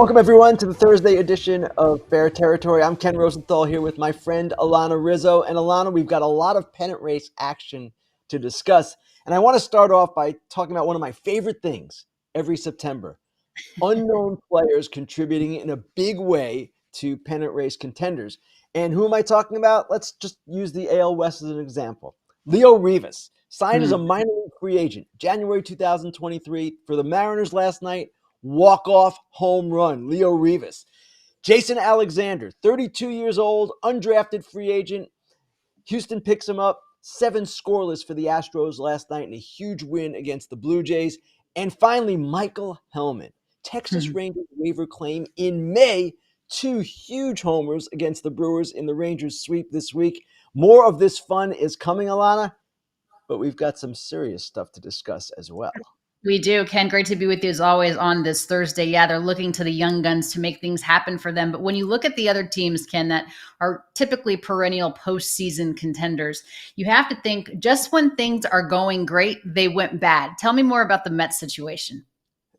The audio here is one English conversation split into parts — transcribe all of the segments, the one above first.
Welcome, everyone, to the Thursday edition of Fair Territory. I'm Ken Rosenthal here with my friend Alanna Rizzo. And Alanna, we've got a lot of pennant race action to discuss. And I want to start off by talking about one of my favorite things every September. Unknown players contributing in a big way to pennant race contenders. And who am I talking about? Let's just use the AL West as an example. Leo Rivas signed as a minor league free agent January 2023 for the Mariners last night. Walk-off home run, Leo Rivas. Jason Alexander, 32 years old, undrafted free agent. Houston picks him up. 7 scoreless for the Astros last night in a huge win against the Blue Jays. And finally, Michael Hellman, Texas Rangers waiver claim in May. 2 huge homers against the Brewers in the Rangers sweep this week. More of this fun is coming, Alanna, but we've got some serious stuff to discuss as well. We do. Ken, great to be with you as always on this Thursday. Yeah, they're looking to the young guns to make things happen for them. But when you look at the other teams, Ken, that are typically perennial postseason contenders, you have to think just when things are going great, they went bad. Tell me more about the Mets situation.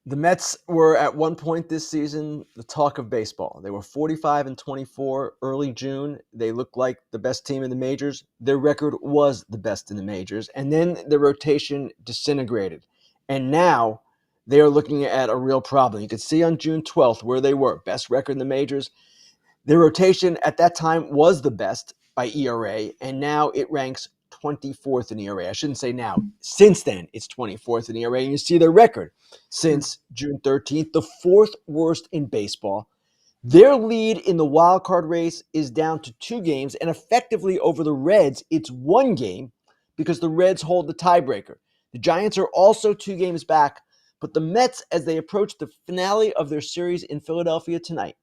The Mets were at one point this season the talk of baseball. They were 45-24 early June. They looked like the best team in the majors. Their record was the best in the majors. And then the rotation disintegrated. And now they are looking at a real problem. You could see on June 12th where they were. Best record in the majors. Their rotation at that time was the best by ERA, and now it ranks 24th in ERA. I shouldn't say now. Since then, it's 24th in ERA. And you see their record since June 13th, the 4th worst in baseball. Their lead in the wild card race is down to 2 games, and effectively over the Reds, it's 1 game because the Reds hold the tiebreaker. The Giants are also 2 games back, but the Mets, as they approach the finale of their series in Philadelphia tonight,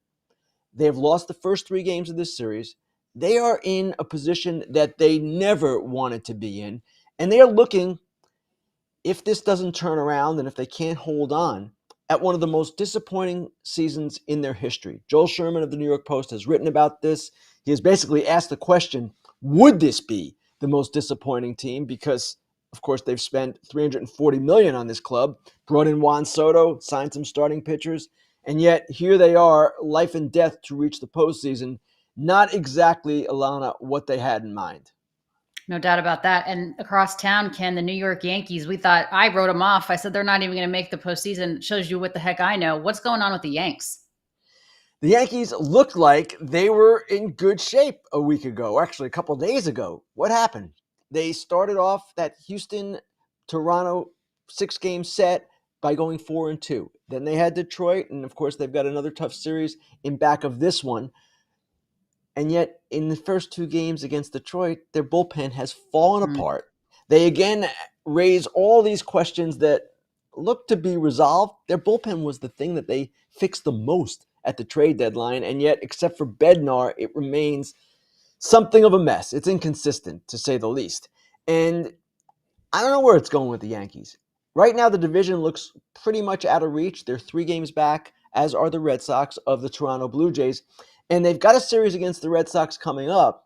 they have lost the first 3 games of this series. They are in a position that they never wanted to be in, and they are looking, if this doesn't turn around and if they can't hold on, at one of the most disappointing seasons in their history. Joel Sherman of the New York Post has written about this. He has basically asked the question, would this be the most disappointing team? Because of course, they've spent $340 million on this club, brought in Juan Soto, signed some starting pitchers, and yet here they are, life and death to reach the postseason. Not exactly, Alanna, what they had in mind. No doubt about that. And across town, Ken, the New York Yankees, I wrote them off. I said they're not even going to make the postseason. It shows you what the heck I know. What's going on with the Yanks? The Yankees looked like they were in good shape a week ago, or actually a couple of days ago. What happened? They started off that Houston-Toronto 6-game set by going 4-2. Then they had Detroit, and of course they've got another tough series in back of this one. And yet in the first 2 games against Detroit, their bullpen has fallen apart. They again raise all these questions that look to be resolved. Their bullpen was the thing that they fixed the most at the trade deadline, and yet except for Bednar, it remains something of a mess. It's inconsistent, to say the least. And I don't know where it's going with the Yankees. Right now, the division looks pretty much out of reach. They're 3 games back, as are the Red Sox of the Toronto Blue Jays. And they've got a series against the Red Sox coming up.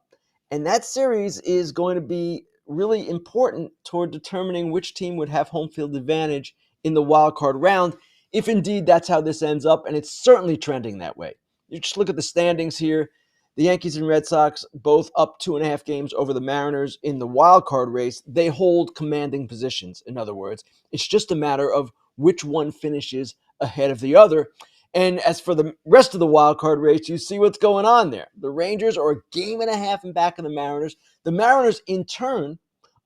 And that series is going to be really important toward determining which team would have home field advantage in the wild card round, if indeed that's how this ends up. And it's certainly trending that way. You just look at the standings here. The Yankees and Red Sox both up 2.5 games over the Mariners in the wild card race. They hold commanding positions, in other words. It's just a matter of which one finishes ahead of the other. And as for the rest of the wild card race, you see what's going on there. The Rangers are 1.5 games in back of the Mariners. The Mariners, in turn,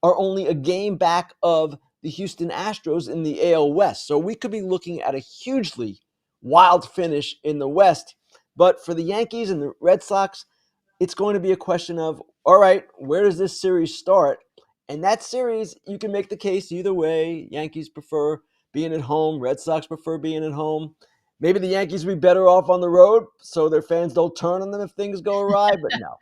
are only a game back of the Houston Astros in the AL West. So we could be looking at a hugely wild finish in the West. But for the Yankees and the Red Sox, it's going to be a question of, all right, where does this series start? And that series, you can make the case either way. Yankees prefer being at home. Red Sox prefer being at home. Maybe the Yankees would be better off on the road so their fans don't turn on them if things go awry. But no,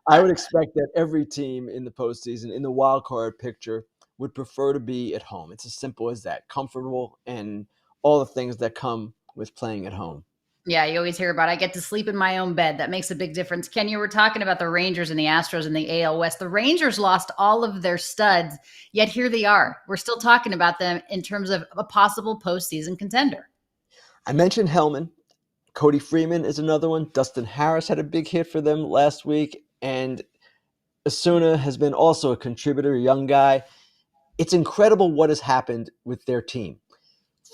I would expect that every team in the postseason, in the wild card picture, would prefer to be at home. It's as simple as that. Comfortable and all the things that come with playing at home. Yeah, you always hear about I get to sleep in my own bed. That makes a big difference. Ken, you were talking about the Rangers and the Astros in the AL West. The Rangers lost all of their studs, yet here they are. We're still talking about them in terms of a possible postseason contender. I mentioned Hellman. Cody Freeman is another one. Dustin Harris had a big hit for them last week. And Asuna has been also a contributor, a young guy. It's incredible what has happened with their team.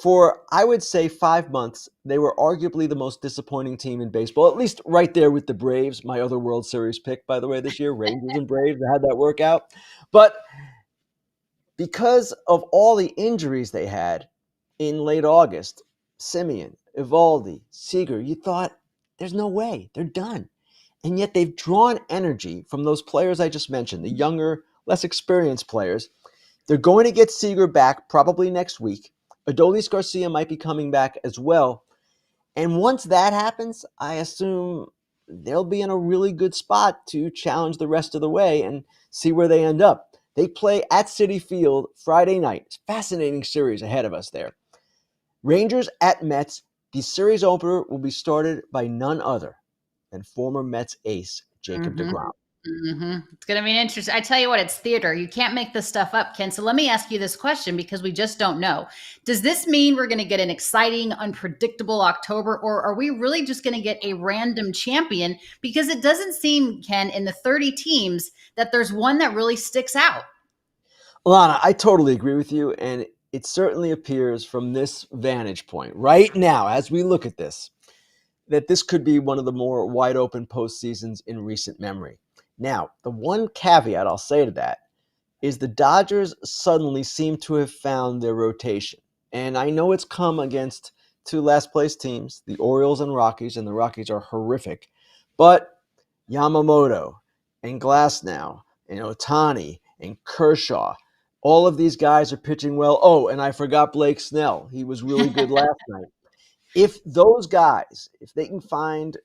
For, I would say, 5 months, they were arguably the most disappointing team in baseball, at least right there with the Braves, my other World Series pick, by the way, this year. Rangers and Braves, I had that work out. But because of all the injuries they had in late August, Simeon, Evaldi, Seager, you thought, there's no way, they're done. And yet they've drawn energy from those players I just mentioned, the younger, less experienced players. They're going to get Seager back probably next week. Adolis Garcia might be coming back as well. And once that happens, I assume they'll be in a really good spot to challenge the rest of the way and see where they end up. They play at Citi Field Friday night. It's a fascinating series ahead of us there. Rangers at Mets. The series opener will be started by none other than former Mets ace Jacob deGrom. It's going to be interesting. I tell you what, it's theater. You can't make this stuff up, Ken. So let me ask you this question because we just don't know. Does this mean we're going to get an exciting, unpredictable October, or are we really just going to get a random champion? Because it doesn't seem, Ken, in the 30 teams that there's one that really sticks out. Alanna, I totally agree with you. And it certainly appears from this vantage point right now, as we look at this, that this could be one of the more wide open postseasons in recent memory. Now, the one caveat I'll say to that is the Dodgers suddenly seem to have found their rotation. And I know it's come against two last place teams, the Orioles and Rockies, and the Rockies are horrific. But Yamamoto and Glasnow and Ohtani and Kershaw, all of these guys are pitching well. Oh, and I forgot Blake Snell. He was really good last night. If those guys, if they can find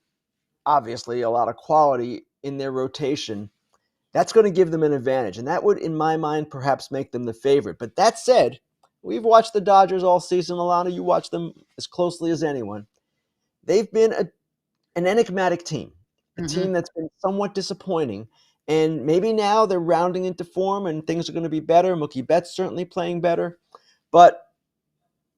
obviously a lot of quality in their rotation, that's going to give them an advantage. And that would, in my mind, perhaps make them the favorite. But that said, we've watched the Dodgers all season, Alanna. You watch them as closely as anyone. They've been an enigmatic team, a team that's been somewhat disappointing. And maybe now they're rounding into form and things are going to be better. Mookie Betts certainly playing better. But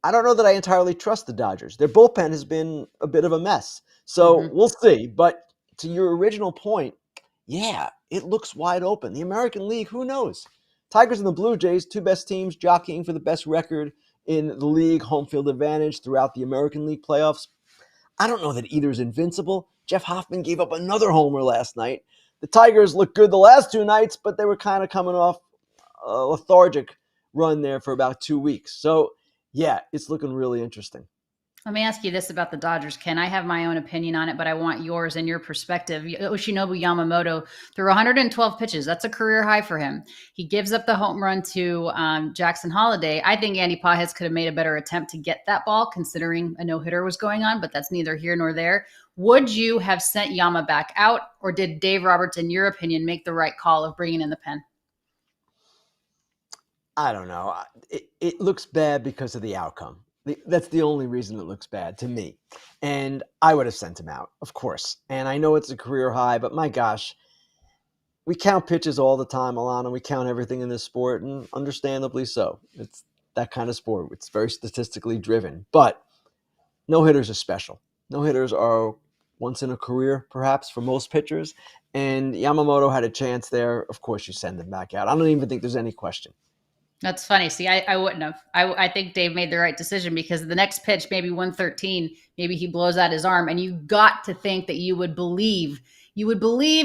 I don't know that I entirely trust the Dodgers. Their bullpen has been a bit of a mess. So we'll see. But to your original point, yeah, it looks wide open. The American League, who knows? Tigers and the Blue Jays, two best teams jockeying for the best record in the league, home field advantage throughout the American League playoffs. I don't know that either is invincible. Jeff Hoffman gave up another homer last night. The Tigers looked good the last two nights, but they were kind of coming off a lethargic run there for about 2 weeks. So, yeah, it's looking really interesting. Let me ask you this about the Dodgers, Ken. I have my own opinion on it, but I want yours and your perspective. Yoshinobu Yamamoto threw 112 pitches. That's a career high for him. He gives up the home run to Jackson Holiday. I think Andy Pajes could have made a better attempt to get that ball, considering a no-hitter was going on, but that's neither here nor there. Would you have sent Yama back out, or did Dave Roberts, in your opinion, make the right call of bringing in the pen? I don't know. It looks bad because of the outcome. That's the only reason it looks bad to me. And I would have sent him out, of course. And I know it's a career high, but my gosh, we count pitches all the time, Alanna. We count everything in this sport, and understandably so. It's that kind of sport. It's very statistically driven. But no-hitters are special. No-hitters are once in a career, perhaps, for most pitchers. And Yamamoto had a chance there. Of course, you send him back out. I don't even think there's any question. That's funny. See, I wouldn't have. I think Dave made the right decision because the next pitch, maybe 113, maybe he blows out his arm. And you got to think that you would believe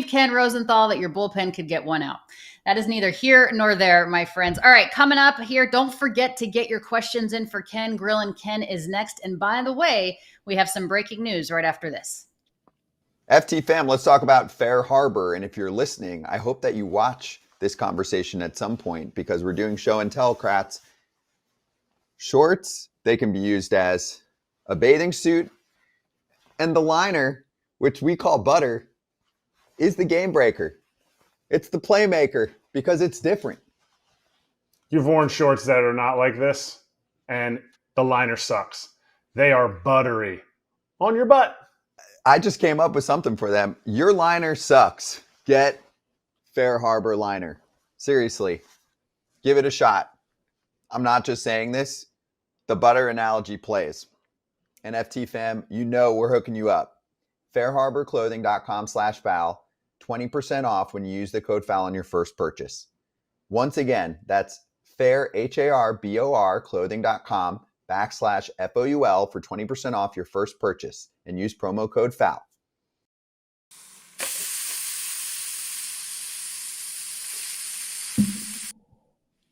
Ken Rosenthal that your bullpen could get one out. That is neither here nor there, my friends. All right, coming up here, don't forget to get your questions in for Ken. Grillin Ken is next. And by the way, we have some breaking news right after this. FT fam, let's talk about Fair Harbor. And if you're listening, I hope that you watch this conversation at some point because we're doing show and tell, Kratz. Shorts, they can be used as a bathing suit. And the liner, which we call butter, is the game breaker. It's the playmaker because it's different. You've worn shorts that are not like this, and the liner sucks. They are buttery on your butt. I just came up with something for them. Your liner sucks. Get Fair Harbor liner. Seriously, give it a shot. I'm not just saying this. The butter analogy plays. And FT fam, you know we're hooking you up. fairharborclothing.com/foul, 20% off when you use the code foul on your first purchase. Once again, that's fairharborclothing.com/FOUL for 20% off your first purchase and use promo code foul.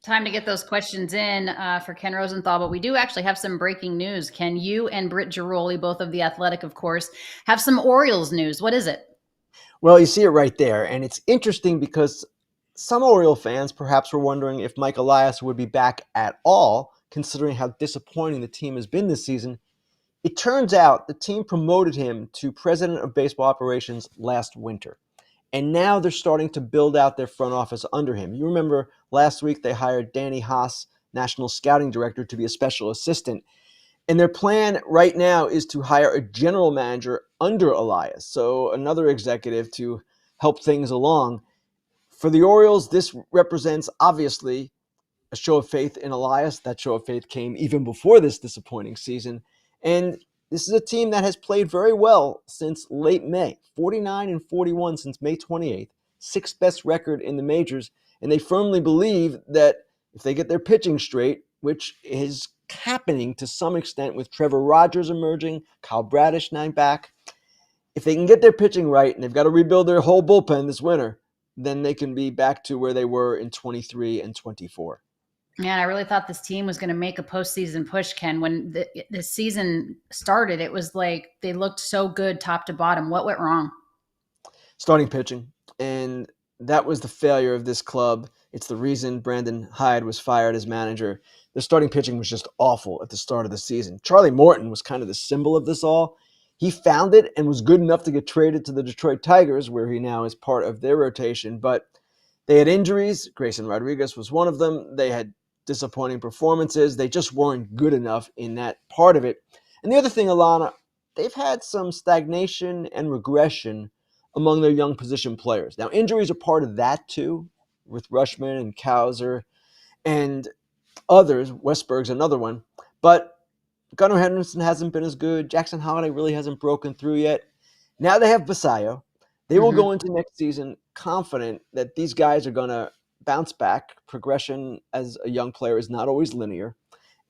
Time to get those questions in for Ken Rosenthal, but we do actually have some breaking news. Ken, you and Britt Giroli, both of The Athletic, of course, have some Orioles news. What is it? Well, you see it right there, and it's interesting because some Oriole fans perhaps were wondering if Mike Elias would be back at all, considering how disappointing the team has been this season. It turns out the team promoted him to president of baseball operations last winter. And now they're starting to build out their front office under him. You remember last week they hired Danny Haas, national scouting director, to be a special assistant. And their plan right now is to hire a general manager under Elias, so another executive to help things along. For the Orioles, this represents obviously a show of faith in Elias. That show of faith came even before this disappointing season. And this is a team that has played very well since late May, 49-41 since May 28th, sixth best record in the majors. And they firmly believe that if they get their pitching straight, which is happening to some extent with Trevor Rogers emerging, Kyle Bradish now back, if they can get their pitching right, and they've got to rebuild their whole bullpen this winter, then they can be back to where they were in 23 and 24. Man, I really thought this team was going to make a postseason push, Ken. When the season started, it was like they looked so good top to bottom. What went wrong? Starting pitching. And that was the failure of this club. It's the reason Brandon Hyde was fired as manager. The starting pitching was just awful at the start of the season. Charlie Morton was kind of the symbol of this all. He found it and was good enough to get traded to the Detroit Tigers, where he now is part of their rotation. But they had injuries. Grayson Rodriguez was one of them. They had disappointing performances. They just weren't good enough in that part of it. And the other thing, Alanna, they've had some stagnation and regression among their young position players. Now, injuries are part of that too, with Rushman and Kauser and others. Westberg's another one. But Gunnar Henderson hasn't been as good. Jackson Holliday really hasn't broken through yet. Now they have Basayo. They will go into next season confident that these guys are going to bounce back. Progression as a young player is not always linear.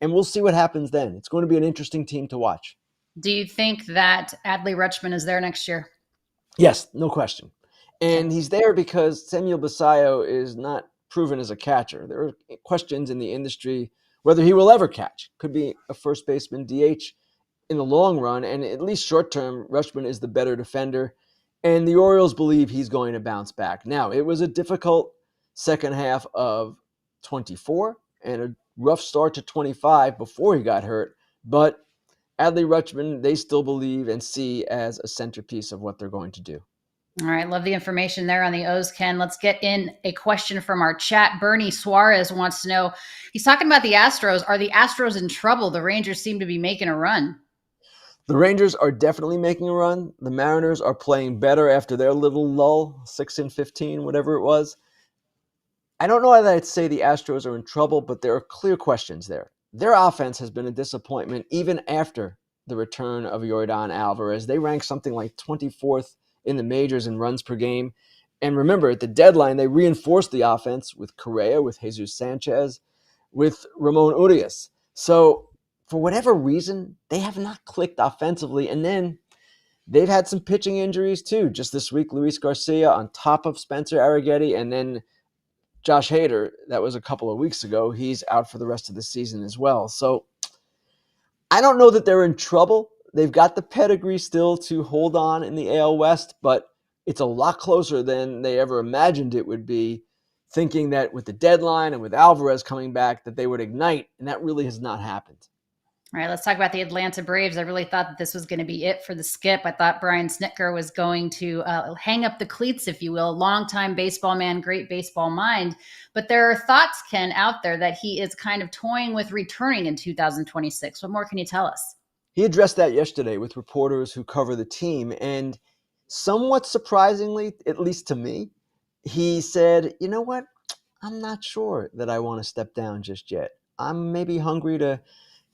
And we'll see what happens then. It's going to be an interesting team to watch. Do you think that Adley Rutschman is there next year? Yes, no question. And he's there because Samuel Basayo is not proven as a catcher. There are questions in the industry whether he will ever catch. Could be a first baseman DH in the long run, and at least short term, Rutschman is the better defender. And the Orioles believe he's going to bounce back. Now, it was a difficult second half of 24 and a rough start to 25 before he got hurt. But Adley Rutschman, they still believe and see as a centerpiece of what they're going to do. All right. Love the information there on the O's, Ken. Let's get in a question from our chat. Bernie Suarez wants to know, he's talking about the Astros. Are the Astros in trouble? The Rangers seem to be making a run. The Rangers are definitely making a run. The Mariners are playing better after their little lull, 6-15, whatever it was. I don't know whether I'd say the Astros are in trouble, but there are clear questions there. Their offense has been a disappointment even after the return of Yordan Alvarez. They rank something like 24th in the majors in runs per game. And remember, at the deadline, they reinforced the offense with Correa, with Jesus Sanchez, with Ramon Urias. So for whatever reason, they have not clicked offensively. And then they've had some pitching injuries too. Just this week, Luis Garcia on top of Spencer Arrighetti, and then Josh Hader, that was a couple of weeks ago. He's out for the rest of the season as well. So I don't know that they're in trouble. They've got the pedigree still to hold on in the AL West, but it's a lot closer than they ever imagined it would be, thinking that with the deadline and with Alvarez coming back that they would ignite, and that really has not happened. All right, let's talk about the Atlanta Braves. I really thought that this was going to be it for the skip. I thought Brian Snitker was going to hang up the cleats, if you will. Longtime baseball man, great baseball mind. But there are thoughts, Ken, out there that he is kind of toying with returning in 2026. What more can you tell us? He addressed that yesterday with reporters who cover the team, and somewhat surprisingly, at least to me, he said, you know what? I'm not sure that I want to step down just yet. I'm maybe hungry to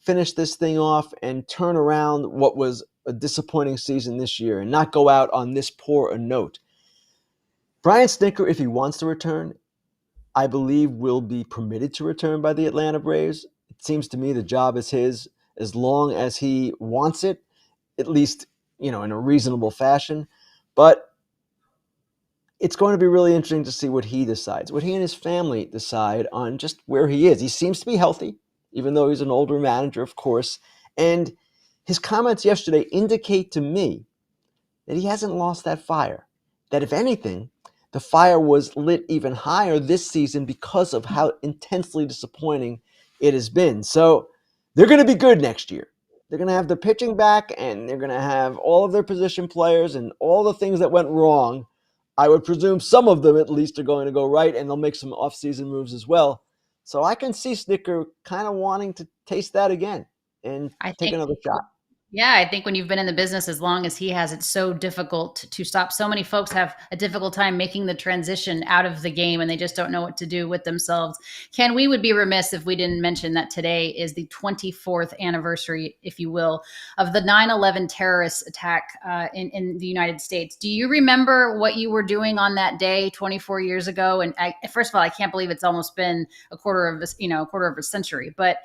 finish this thing off and turn around what was a disappointing season this year and not go out on this poor a note. Brian Snitker, if he wants to return, I believe will be permitted to return by the Atlanta Braves. It seems to me the job is his as long as he wants it, at least, in a reasonable fashion. But it's going to be really interesting to see what he decides, what he and his family decide on just where he is. He seems to be healthy, even though he's an older manager, of course. And his comments yesterday indicate to me that he hasn't lost that fire. That if anything, the fire was lit even higher this season because of how intensely disappointing it has been. So they're going to be good next year. They're going to have their pitching back, and they're going to have all of their position players, and all the things that went wrong, I would presume some of them at least are going to go right, and they'll make some offseason moves as well. So I can see Snitker kind of wanting to taste that again and I take think another shot. Yeah, I think when you've been in the business as long as he has, it's so difficult to stop. So many folks have a difficult time making the transition out of the game, and they just don't know what to do with themselves. Ken, we would be remiss if we didn't mention that today is the 24th anniversary, if you will, of the 9/11 terrorist attack in the United States. Do you remember what you were doing on that day 24 years ago? And first of all, I can't believe it's almost been a quarter of a century. But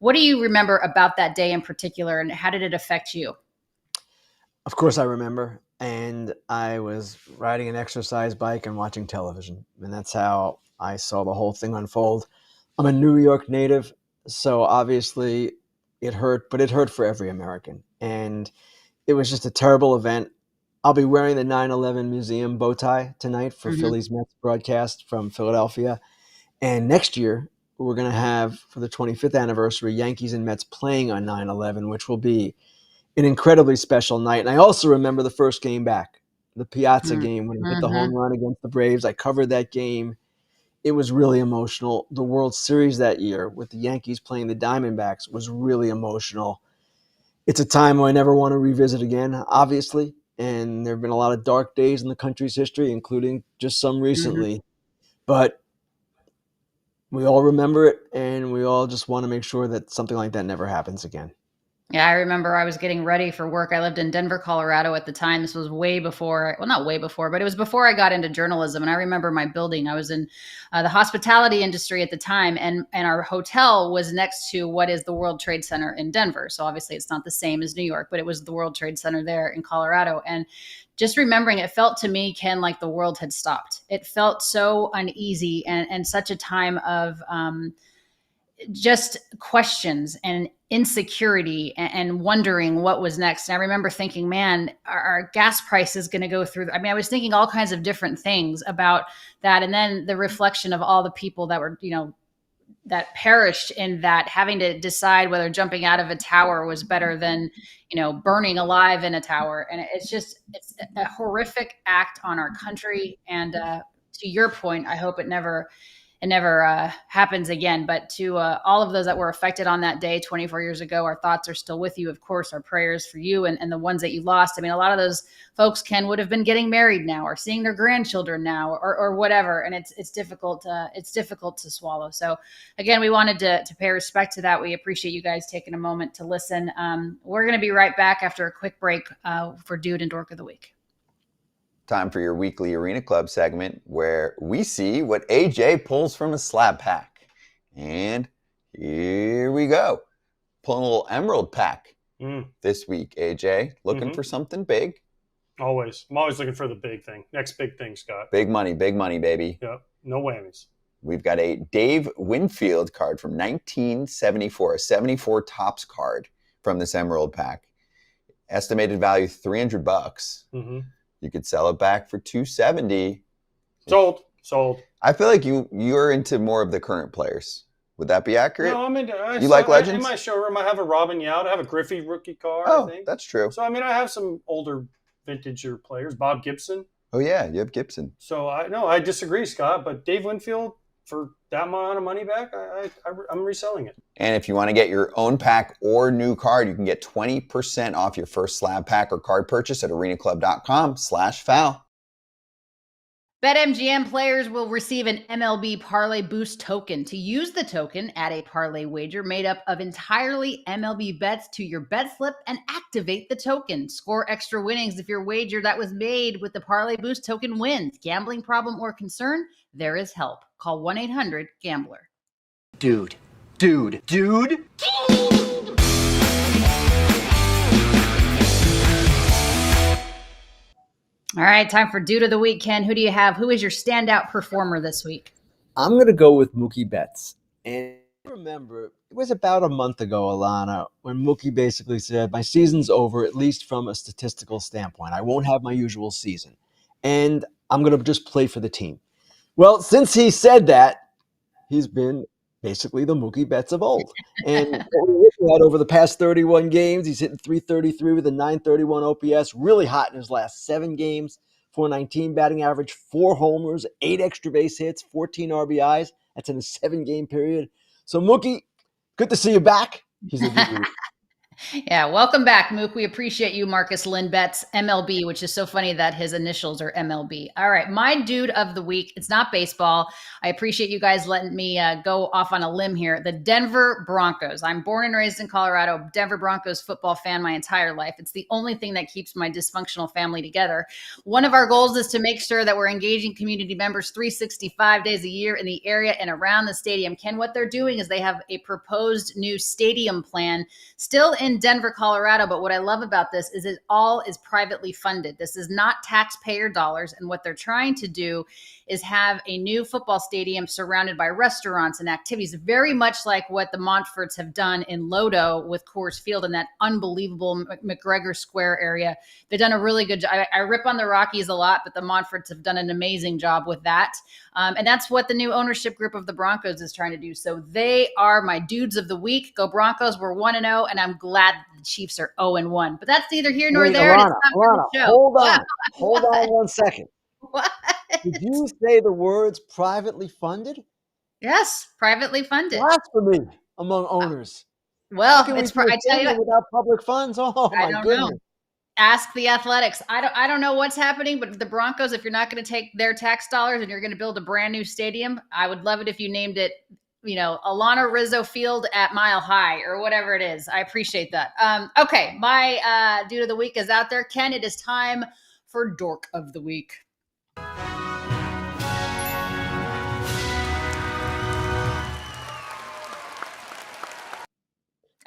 what do you remember about that day in particular, and how did it affect you? Of course I remember. And I was riding an exercise bike and watching television. And that's how I saw the whole thing unfold. I'm a New York native, so obviously it hurt, but it hurt for every American. And it was just a terrible event. I'll be wearing the 9/11 Museum bow tie tonight for Phillies Mets broadcast from Philadelphia. And next year, we're going to have, for the 25th anniversary, Yankees and Mets playing on 9/11, which will be an incredibly special night. And I also remember the first game back, the Piazza game, when he hit the home run against the Braves. I covered that game. It was really emotional. The World Series that year with the Yankees playing the Diamondbacks was really emotional. It's a time I never want to revisit again, obviously. And there have been a lot of dark days in the country's history, including just some recently. But we all remember it, and we all just want to make sure that something like that never happens again. Yeah, I remember I was getting ready for work. I lived in Denver, Colorado at the time. This was way before, well, not way before, but it was before I got into journalism. And I remember my building. I was in the hospitality industry at the time, and our hotel was next to what is the World Trade Center in Denver. So obviously it's not the same as New York, but it was the World Trade Center there in Colorado. And just remembering, it felt to me, Ken, like the world had stopped. It felt so uneasy and such a time of just questions and insecurity and wondering what was next. And I remember thinking, man, our gas price is going to go through. I mean, I was thinking all kinds of different things about that. And then the reflection of all the people that were, that perished in that, having to decide whether jumping out of a tower was better than, burning alive in a tower. And it's a horrific act on our country. And to your point, I hope it never happens again. But to all of those that were affected on that day 24 years ago, our thoughts are still with you. Of course, our prayers for you and the ones that you lost. I mean, a lot of those folks, Ken, would have been getting married now or seeing their grandchildren now or whatever. And it's difficult to swallow. So again, we wanted to pay respect to that. We appreciate you guys taking a moment to listen. We're going to be right back after a quick break for Dude and Dork of the Week. Time for your weekly Arena Club segment where we see what AJ pulls from a slab pack. And here we go. Pulling a little emerald pack this week, AJ. Looking for something big. Always. I'm always looking for the big thing. Next big thing, Scott. Big money, baby. Yep. No whammies. We've got a Dave Winfield card from 1974, a 74 Topps card from this emerald pack. Estimated value $300. Mm-hmm. You could sell it back for $270. Sold. I feel like you're into more of the current players. Would that be accurate? No, I mean, you like legends? In my showroom, I have a Robin Yount. I have a Griffey rookie card. Oh, I think. That's true. So, I mean, I have some older vintager players. Bob Gibson. Oh, yeah, you have Gibson. So, I disagree, Scott. But Dave Winfield, for that amount of money back, I'm reselling it. And if you want to get your own pack or new card, you can get 20% off your first slab pack or card purchase at arenaclub.com/foul. BetMGM players will receive an MLB Parlay Boost token. To use the token, add a parlay wager made up of entirely MLB bets to your bet slip and activate the token. Score extra winnings if your wager that was made with the Parlay Boost token wins. Gambling problem or concern? There is help. Call 1-800-GAMBLER. Dude. All right, time for Dude of the Week. Ken, who do you have? Who is your standout performer this week? I'm going to go with Mookie Betts. And I remember, it was about a month ago, Alanna, when Mookie basically said, my season's over, at least from a statistical standpoint. I won't have my usual season. And I'm going to just play for the team. Well, since he said that, he's been basically the Mookie Betts of old. And what we're looking at over the past 31 games, he's hitting .333 with a .931 OPS, really hot in his last 7 games, .419 batting average, 4 homers, 8 extra base hits, 14 RBIs. That's in a 7-game period. So Mookie, good to see you back. He's a dude. Yeah, welcome back, Mook. We appreciate you, Marcus Lynn Betts, MLB, which is so funny that his initials are MLB. All right, my dude of the week. It's not baseball. I appreciate you guys letting me go off on a limb here. The Denver Broncos. I'm born and raised in Colorado, Denver Broncos football fan my entire life. It's the only thing that keeps my dysfunctional family together. One of our goals is to make sure that we're engaging community members 365 days a year in the area and around the stadium. Ken, what they're doing is they have a proposed new stadium plan still in Denver, Colorado. But what I love about this is it all is privately funded. This is not taxpayer dollars. And what they're trying to do is have a new football stadium surrounded by restaurants and activities, very much like what the Montforts have done in Lodo with Coors Field and that unbelievable McGregor Square area. They've done a really good job. I rip on the Rockies a lot, but the Montforts have done an amazing job with that. And that's what the new ownership group of the Broncos is trying to do. So they are my dudes of the week. Go Broncos. We're 1-0, and I'm glad the Chiefs are 0-1. But that's neither here nor there. Alana, hold on. Hold on 1 second. What? Did you say the words privately funded? Yes, privately funded. Blasphemy among owners. Well, I I tell you what, without public funds. Oh I my don't goodness. know. Ask the Athletics. I don't know what's happening, but the Broncos, if you're not going to take their tax dollars and you're going to build a brand new stadium, I would love it if you named it, Alanna Rizzo Field at Mile High or whatever it is. I appreciate that. Okay, my dude of the week is out there. Ken, it is time for Dork of the Week.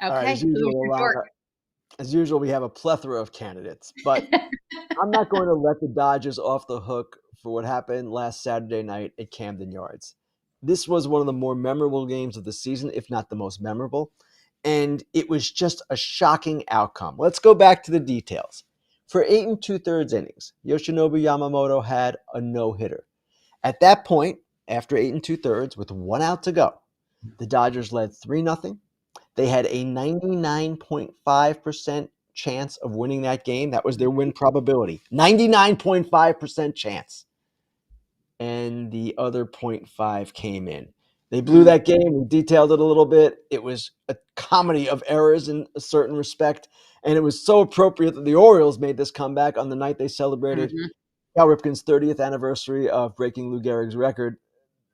Okay, Right, as usual, we have a plethora of candidates, but I'm not going to let the Dodgers off the hook for what happened last Saturday night at Camden Yards. This was one of the more memorable games of the season, if not the most memorable, and it was just a shocking outcome. Let's go back to the details. For 8 2/3 innings, Yoshinobu Yamamoto had a no-hitter. At that point, after 8 2/3, with 1 out to go, the Dodgers led 3-0. They had a 99.5% chance of winning that game. That was their win probability. 99.5% chance. And the other 0.5 came in. They blew that game. We detailed it a little bit. It was a comedy of errors in a certain respect. And it was so appropriate that the Orioles made this comeback on the night they celebrated Cal Ripken's 30th anniversary of breaking Lou Gehrig's record.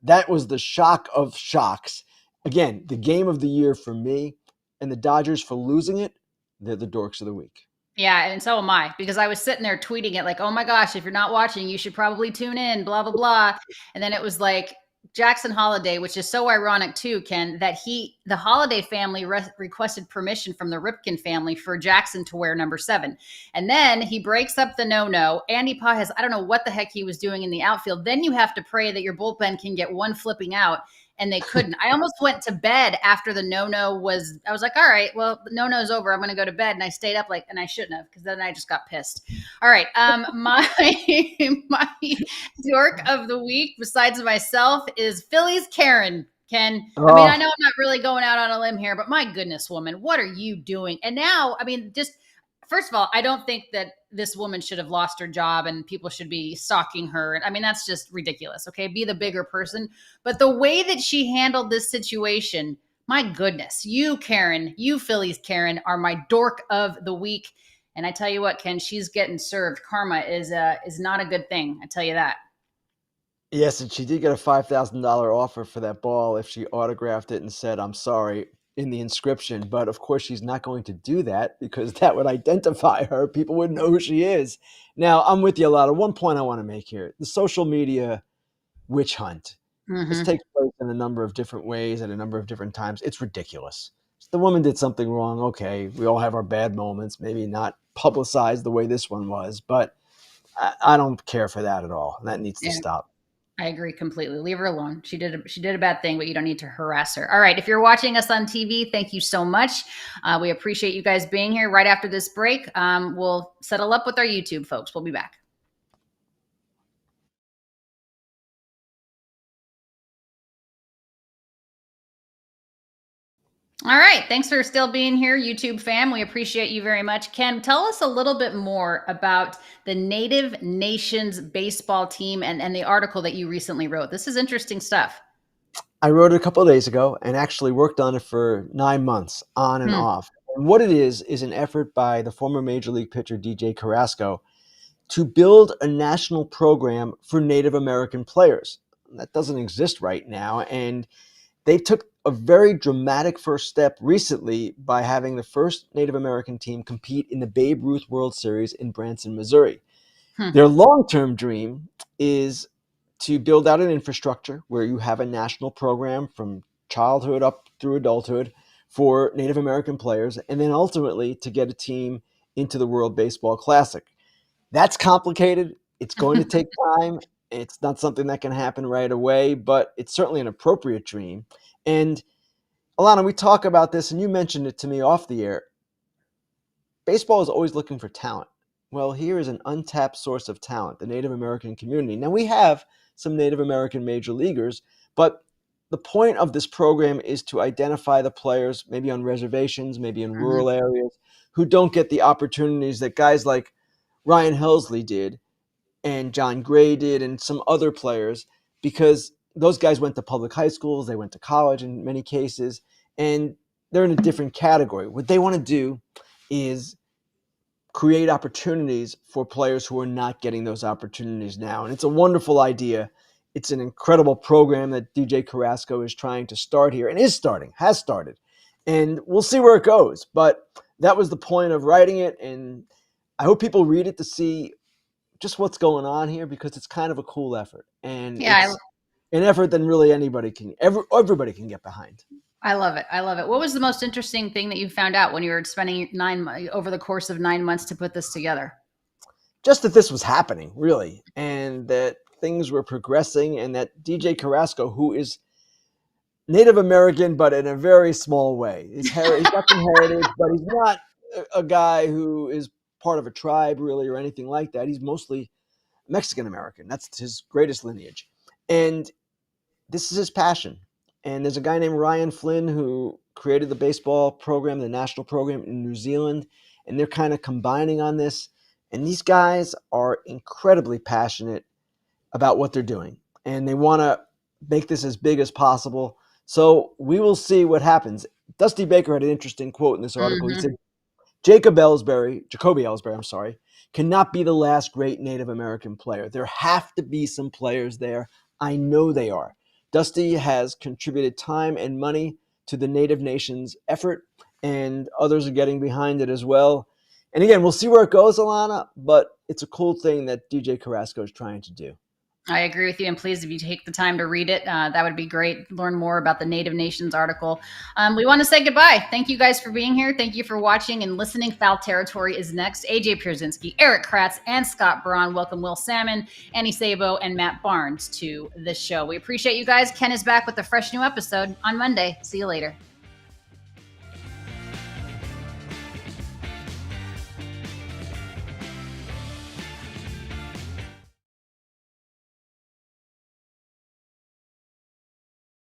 That was the shock of shocks. Again, the game of the year for me, and the Dodgers for losing it, they're the dorks of the week. Yeah, and so am I, because I was sitting there tweeting it like, oh my gosh, if you're not watching, you should probably tune in, blah, blah, blah. And then it was like Jackson Holiday, which is so ironic too, Ken, that the Holiday family requested permission from the Ripken family for Jackson to wear number 7. And then he breaks up the no-no. Andy Pages, I don't know what the heck he was doing in the outfield. Then you have to pray that your bullpen can get one flipping out. And they couldn't. I almost went to bed after the no-no was, I was like, all right, well, the no-no's over. I'm going to go to bed. And I stayed up and I shouldn't have, because then I just got pissed. All right. My dork of the week, besides myself, is Philly's Karen. Ken, I mean, I know I'm not really going out on a limb here, but my goodness, woman, what are you doing? And now, I mean, first of all, I don't think that this woman should have lost her job and people should be stalking her. I mean, that's just ridiculous. Okay. Be the bigger person. But the way that she handled this situation, my goodness, you, Karen, you Phillies, Karen, are my dork of the week. And I tell you what, Ken, she's getting served. Karma is not a good thing. I tell you that. Yes, and she did get a $5,000 offer for that ball if she autographed it and said, "I'm sorry," in the inscription. But of course, she's not going to do that because that would identify her. People would know who she is. Now, I'm with you a lot. One point I want to make here: the social media witch hunt. This Mm-hmm. takes place in a number of different ways at a number of different times. It's ridiculous. The woman did something wrong. Okay, we all have our bad moments. Maybe not publicized the way this one was, but I don't care for that at all. That needs to Yeah. stop. I agree completely. Leave her alone. She did a bad thing, but you don't need to harass her. All right. If you're watching us on TV, thank you so much. We appreciate you guys being here. Right after this break, we'll settle up with our YouTube folks. We'll be back. All right. Thanks for still being here, YouTube fam. We appreciate you very much. Ken, tell us a little bit more about the Native Nations baseball team and the article that you recently wrote. This is interesting stuff. I wrote it a couple of days ago and actually worked on it for 9 months on and Hmm. off. And what it is an effort by the former Major League pitcher DJ Carrasco to build a national program for Native American players. That doesn't exist right now. And they took a very dramatic first step recently by having the first Native American team compete in the Babe Ruth World Series in Branson, Missouri. Hmm. Their long-term dream is to build out an infrastructure where you have a national program from childhood up through adulthood for Native American players, and then ultimately to get a team into the World Baseball Classic. That's complicated. It's going to take time. It's not something that can happen right away, but it's certainly an appropriate dream. And Alanna, we talk about this, and you mentioned it to me off the air. Baseball is always looking for talent. Well, here is an untapped source of talent, the Native American community. Now, we have some Native American major leaguers, but the point of this program is to identify the players, maybe on reservations, maybe in Mhm. rural areas, who don't get the opportunities that guys like Ryan Helsley did and John Gray did and some other players, because those guys went to public high schools, they went to college in many cases, and they're in a different category. What they want to do is create opportunities for players who are not getting those opportunities now. And it's a wonderful idea. It's an incredible program that DJ Carrasco is trying to start here and has started. And we'll see where it goes. But that was the point of writing it. And I hope people read it to see just what's going on here, because it's kind of a cool effort. And Yeah, it's an effort that really everybody can get behind. I love it. I love it. What was the most interesting thing that you found out when you were spending over the course of 9 months to put this together? Just that this was happening, really, and that things were progressing, and that DJ Carrasco, who is Native American, but in a very small way, he's got some heritage, but he's not a guy who is part of a tribe, really, or anything like that. He's mostly Mexican American. That's his greatest lineage. And this is his passion. And there's a guy named Ryan Flynn who created the baseball program, the national program in New Zealand, and they're kind of combining on this. And these guys are incredibly passionate about what they're doing, and they want to make this as big as possible. So we will see what happens. Dusty Baker had an interesting quote in this article. He Hmm. said, Jacoby Ellsbury, I'm sorry, cannot be the last great Native American player. There have to be some players there. I know they are. Dusty has contributed time and money to the Native Nations effort, and others are getting behind it as well. And again, we'll see where it goes, Alanna, but it's a cool thing that DJ Carrasco is trying to do. I agree with you. And please, if you take the time to read it, that would be great. Learn more about the Native Nations article. We want to say goodbye. Thank you guys for being here. Thank you for watching and listening. Foul Territory is next. AJ Pierzynski, Eric Kratz, and Scott Braun. Welcome Will Salmon, Annie Sabo, and Matt Barnes to this show. We appreciate you guys. Ken is back with a fresh new episode on Monday. See you later.